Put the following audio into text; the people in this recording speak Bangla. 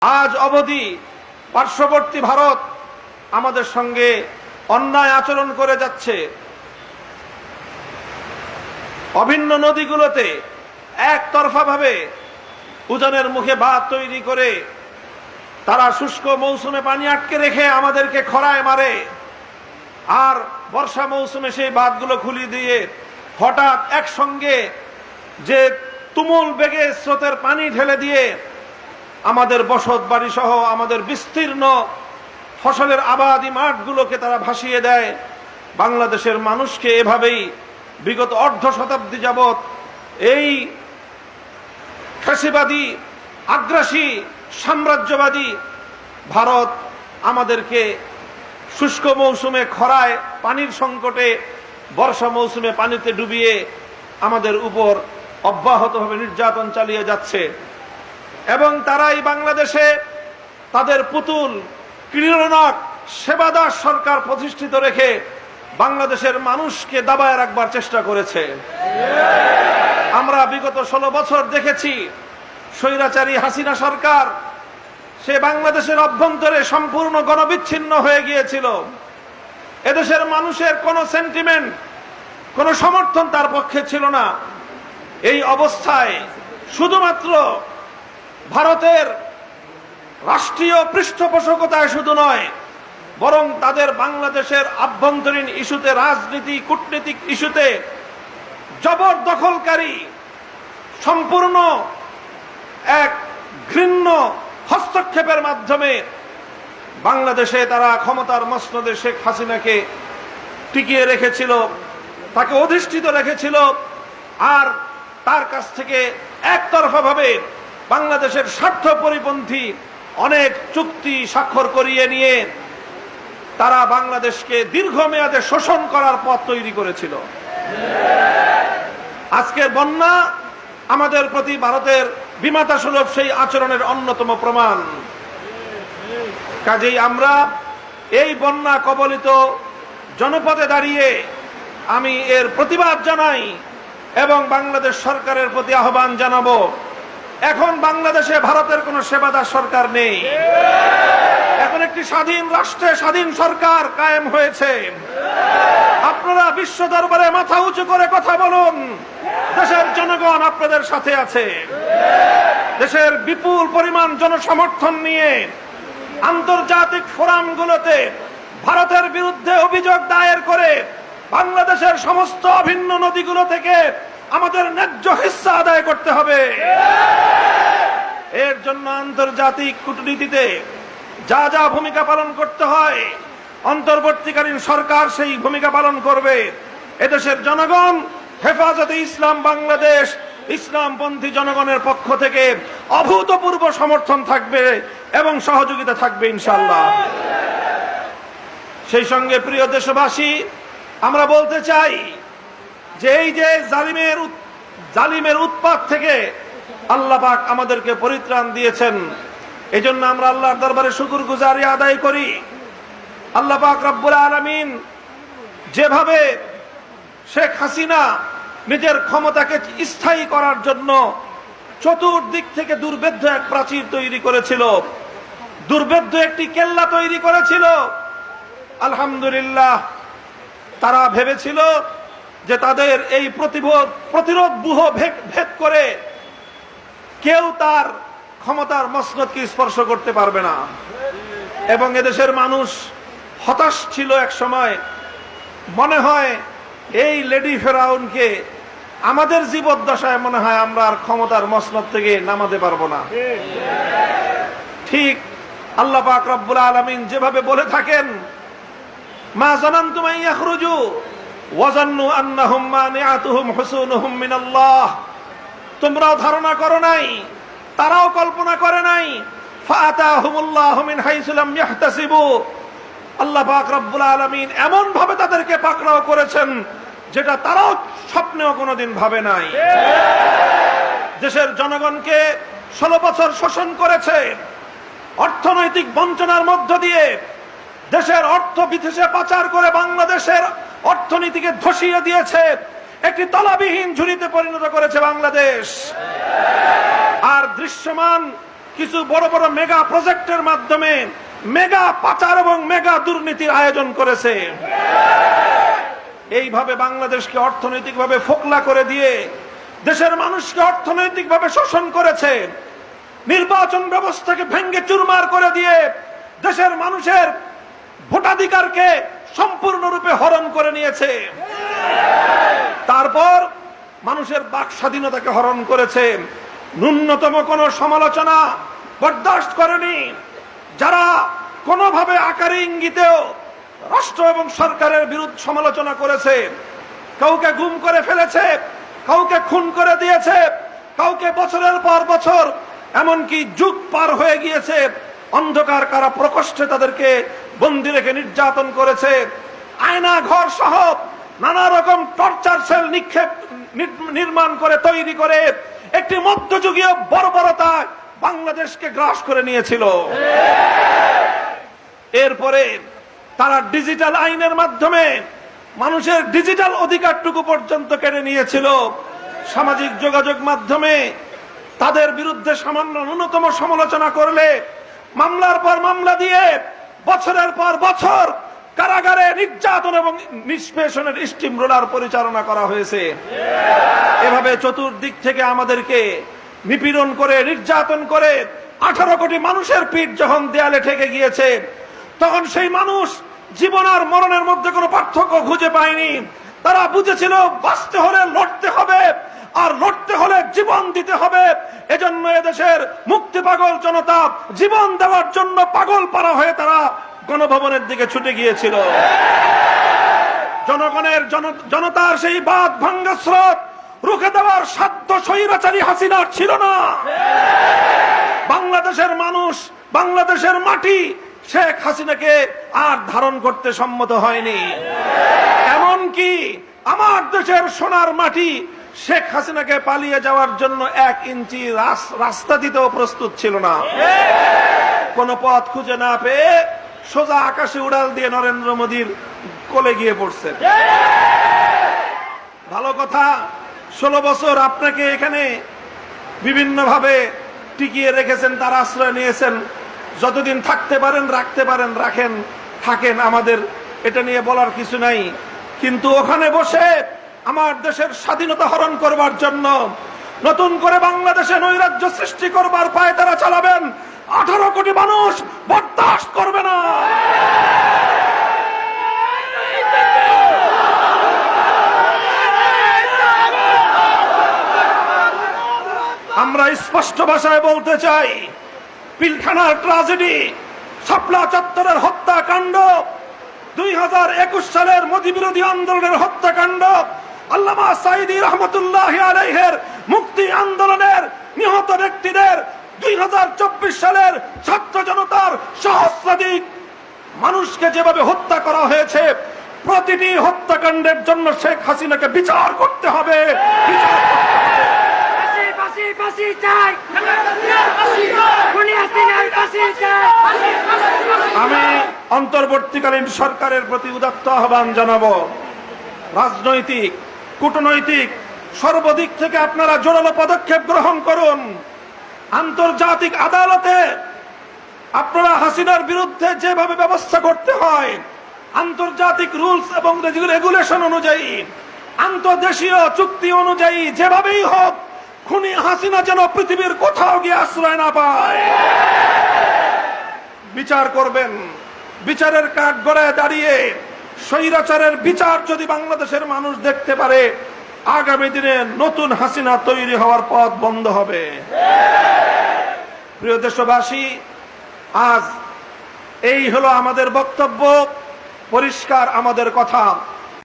আজ অবধি পার্শ্ববর্তী ভারত আমাদের সঙ্গে অন্যায় আচরণ করে যাচ্ছে। অভিন্ন নদীগুলোতে একতরফাভাবে উজানের মুখে বাঁধ তৈরি করে তারা শুষ্ক মৌসুমে পানি আটকে রেখে আমাদেরকে খরায় মারে, আর বর্ষা মৌসুমে সেই বাঁধগুলো খুলে দিয়ে হঠাৎ একসঙ্গে যে তুমুল বেগে স্রোতের পানি ঢেলে দিয়ে আমাদের বসত বাড়ি সহ আমাদের বিস্তীর্ণ ফসলের আবাদি মাঠগুলোকে তারা ভাসিয়ে দেয়। বাংলাদেশের মানুষকে এভাবেই বিগত অর্ধ শতাব্দী যাবৎ এই ফ্যাসিবাদী আগ্রাসী সাম্রাজ্যবাদী ভারত আমাদেরকে শুষ্ক মৌসুমে খরায় পানির সংকটে, বর্ষা মৌসুমে পানিতে ডুবিয়ে আমাদের উপর অব্যাহতভাবে নির্যাতন চালিয়ে যাচ্ছে। এবং তারাই বাংলাদেশে তাদের পুতুল ক্রীড়নক সেবাদার সরকার প্রতিষ্ঠিত রেখে বাংলাদেশের মানুষকে দাবায় রাখবার চেষ্টা করেছে। আমরা বিগত 16 বছর দেখেছি স্বৈরাচারী হাসিনা সরকার সে বাংলাদেশের অভ্যন্তরে সম্পূর্ণ গণবিচ্ছিন্ন হয়ে গিয়েছিল। এদেশের মানুষের কোনো সেন্টিমেন্ট, কোনো সমর্থন তার পক্ষে ছিল না। এই অবস্থায় শুধুমাত্র ভারতের রাষ্ট্রীয় পৃষ্ঠপোষকতায় শুধু নয়, বরং তাদের বাংলাদেশের আভ্যন্তরীণ ইস্যুতে, রাজনীতি কূটনীতিক ইস্যুতে জবরদখলকারী সম্পূর্ণ এক ঘৃণ্য হস্তক্ষেপের মাধ্যমে বাংলাদেশে তারা ক্ষমতার মসনদে শেখ হাসিনাকে টিকিয়ে রেখেছিল, তাকে অধিষ্ঠিত রেখেছিল। আর তার কাছ থেকে একতরফাভাবে বাংলাদেশের স্বার্থ পরিপন্থী অনেক চুক্তি স্বাক্ষর করিয়ে নিয়ে তারা বাংলাদেশকে দীর্ঘমেয়াদে শোষণ করার পথ তৈরি করেছিল। আজকের বন্যা আমাদের প্রতি ভারতের বিমাতা সুলভ সেই আচরণের অন্যতম প্রমাণ। কাজেই আমরা এই বন্যা কবলিত জনপদে দাঁড়িয়ে আমি এর প্রতিবাদ জানাই এবং বাংলাদেশ সরকারের প্রতি আহ্বান জানাবো। এখন বাংলাদেশে ভারতের কোনো সেবাদার সরকার নেই। এখন একটি স্বাধীন রাষ্ট্রে স্বাধীন সরকার কায়েম হয়েছে। আপনারা বিশ্ব দরবারে মাথা উঁচু করে কথা বলুন। দেশের জনগণ আপনাদের সাথে আছে। দেশের বিপুল পরিমাণ জনসমর্থন নিয়ে আন্তর্জাতিক ফোরামগুলোতে ভারতের বিরুদ্ধে অভিযোগ দায়ের করে বাংলাদেশের সমস্ত অভিন্ন নদীগুলো থেকে আমাদের ন্যায্য হিস্সা আদায় করতে হবে। এর জন্য আন্তর্জাতিক কূটনীতিতে যা যা ভূমিকা পালন করতে হয় অন্তর্বর্তীকালীন সরকার সেই ভূমিকা পালন করবে। এদেশের জনগণ হেফাজতে ইসলাম বাংলাদেশ ইসলামপন্থী জনগণের পক্ষ থেকে অভূতপূর্ব সমর্থন থাকবে এবং সহযোগিতা থাকবে ইনশাআল্লাহ। সেই সঙ্গে প্রিয় দেশবাসী, আমরা বলতে চাই যে এই যে জালিমের উৎপাত থেকে আল্লাহ পাক আমাদেরকে পরিত্রাণ দিয়েছেন, এজন্য আমরা আল্লাহর দরবারে শুকরগুজারি আদায় করি। আল্লাহ পাক রব্বুল আলামিন যেভাবে শেখ হাসিনা নিজের ক্ষমতাকে স্থায়ী করার জন্য চতুর্দিক থেকে দুর্ভেদ্য এক প্রাচীর তৈরি করেছিল, দুর্ভেদ্য একটি কেল্লা তৈরি করেছিল, আলহামদুলিল্লাহ তারা ভেবেছিল যে তাদের এই প্রতিরোধ ব্যূহ ভেদ করে কেউ তার ক্ষমতার মসনদকে স্পর্শ করতে পারবে না। এবং এদেশের মানুষ হতাশ ছিল এক সময়। মনে হয় এই লেডি ফেরাউনকে আমাদের জীবদ্দশায় মনে হয় আমরা আর ক্ষমতার মসনদ থেকে নামাতে পারবো না। ঠিক আল্লাহ পাক রব্বুল আলামিন যেভাবে বলে থাকেন, মা জানান্তুম আন ইয়াখরুজু ওয়া জান্নু আন্নাহুম মানিআতুহুম হুসুনুহুম মিনাল্লাহ। তোমরাও ধারণা করো নাই, তারাও কল্পনা করে নাই, ফাআতাহুমুল্লাহু মিন হাইসু লাম ইয়াহতাসিবু। আল্লাহ পাক রব্বুল আলামিন এমন ভাবে তাদেরকে পাকড়াও করেছেন যেটা তারাও স্বপ্নেও কোনোদিন ভাবে নাই। দেশের জনগণকে 16 বছর শোষণ করেছে, অর্থনৈতিক বঞ্চনার মধ্য দিয়ে দেশের অর্থ বিদেশে পাচার করে বাংলাদেশের অর্থনীতিকে ধসিয়ে দিয়েছে, একটি তলাবিহীন ঝুড়িতে পরিণত করেছে বাংলাদেশ। আর দৃশ্যমান কিছু বড় বড় মেগা প্রজেক্টের মাধ্যমে মেগা পাচার এবং মেগা দুর্নীতির আয়োজন করেছে। এইভাবে বাংলাদেশকে অর্থনৈতিকভাবে ফোকলা করে দিয়ে দেশের মানুষকে অর্থনৈতিকভাবে শোষণ করেছে। নির্বাচন ব্যবস্থাকে ভেঙ্গে চুরমার করে দিয়ে দেশের মানুষের ভোটাধিকারকে সম্পূর্ণরূপে হরণ করে নিয়েছে। তারপর মানুষের বাক স্বাধীনতাকে হরণ করেছে। ন্যূনতম কোনো সমালোচনা বরদাস্ত করেনি। যারা কোনোভাবে আকারে ইঙ্গিতেও রাষ্ট্র এবং সরকারের বিরুদ্ধে সমালোচনা করেছে, কাউকে গুম করে ফেলেছে, কাউকে খুন করে দিয়েছে, কাউকে বছরের পর বছর এমনকি যুগ পার হয়ে গিয়েছে অন্ধকার কারা প্রকোষ্ঠে তাদেরকে বন্দী রেখে নির্যাতন করেছে। আয়না ঘর সহ নানা রকম টর্চার সেল নির্মাণ করে তৈরি করে একটি মধ্যযুগীয় বর্বরতা বাংলাদেশকে গ্রাস করে নিয়েছিল। এরপরে তারা ডিজিটাল আইনের মাধ্যমে মানুষের ডিজিটাল অধিকারটুকু পর্যন্ত কেড়ে নিয়েছিল। সামাজিক যোগাযোগ মাধ্যমে তাদের বিরুদ্ধে সামান্য ন্যূনতম সমালোচনা করলে মামলার পর মামলা দিয়ে বছরের পর বছর কারাগারে নির্যাতন এবং নিষ্পেষণের স্টিম রোলার পরিচালনা করা হয়েছে। এভাবে চতুর্দিক থেকে আমাদেরকে নিপীড়ন করে নির্যাতন করে 18 কোটি মানুষের পিঠ যখন দেয়ালে ঠেকে গিয়েছে, তখন সেই মানুষ জীবন আর মরণের মধ্যে কোনো পার্থক্য খুঁজে পায়নি। তারা বুঝেছিল বাঁচতে হলে লড়তে হবে, আর লড়তে হলে জীবন দিতে হবে। এজন্য এদেশের মুক্তি পাগল জনতা জীবন দেওয়ার জন্য পাগল পারা হয়ে তারা গণভবনের দিকে ছুটে গিয়েছিল। জনগণের জনতার সেই বাঁধ ভাঙ্গা স্রোত রুখে দেওয়ার সাধ্য স্বৈরাচারী হাসিনার ছিল না। বাংলাদেশের মানুষ, বাংলাদেশের মাটি শেখ হাসিনাকে আর ধারণ করতে সম্মত হয়নি। এমনকি আমার দেশের সোনার মাটি শেখ হাসিনাকে পালিয়ে যাওয়ার জন্য 1 ইঞ্চি রাস্তা দিতেও প্রস্তুত ছিল না। কোন পথ খুঁজে না পেয়ে সোজা আকাশে উড়াল দিয়ে নরেন্দ্র মোদীর কোলে গিয়ে পড়ছে। ভালো কথা, 16 বছর আপনাকে এখানে বিভিন্ন ভাবে টিকিয়ে রেখেছেন, তার আশ্রয় নিয়েছেন। যতদিন থাকতে পারেন, রাখতে পারেন, রাখেন, থাকেন, আমাদের এটা নিয়ে বলার কিছু নাই। কিন্তু ওখানে বসে আমার দেশের স্বাধীনতা হরণ করবার জন্য নতুন করে বাংলাদেশে নৈরাজ্য সৃষ্টি করবার পায়ে তারা চালাবেন, 18 কোটি মানুষ বরদাস্ত করবে না। আমরা স্পষ্ট ভাষায় বলতে চাই, পিলখানার ট্রাজেডি, শাপলা চত্বরের হত্যাকাণ্ড, 2021 সালের মোদী বিরোধী আন্দোলনের হত্যাকাণ্ড, আল্লামা সাঈদী রহমতুল্লাহি আলাইহির মুক্তি আন্দোলনের নিহত ব্যক্তিদের, 2024 সালের ছাত্র জনতার সহস্রাধিক মানুষকে যেভাবে হত্যা করা হয়েছে, প্রতিটি হত্যাকাণ্ডের জন্য শেখ হাসিনাকে বিচার করতে হবে। আমি অন্তর্বর্তীকালীন সরকারের প্রতি উদাত্ত আহ্বান জানাবো, রাজনৈতিক, কূটনৈতিক সর্বদিক থেকে আপনারা জোরালো পদক্ষেপ গ্রহণ করুন। আন্তর্জাতিক আদালতে আপনারা হাসিনার বিরুদ্ধে যেভাবে ব্যবস্থা করতে হয়, আন্তর্জাতিক রুলস এবং রেগুলেশন অনুযায়ী, আন্তর্দেশীয় চুক্তি অনুযায়ী যেভাবেই হোক খুনি হাসিনা যেন পৃথিবীর কোথাও গিয়ে আশ্রয় না পায়। বিচার করবেন, বিচারের কাঠ গড়ায় দাঁড়িয়ে স্বৈরাচারের বিচার যদি বাংলাদেশের মানুষ দেখতে পারে, আগামী দিনে নতুন হাসিনা তৈরি হওয়ার পথ বন্ধ হবে। প্রিয় দেশবাসী, আজ এই হলো আমাদের বক্তব্য, পরিষ্কার আমাদের কথা।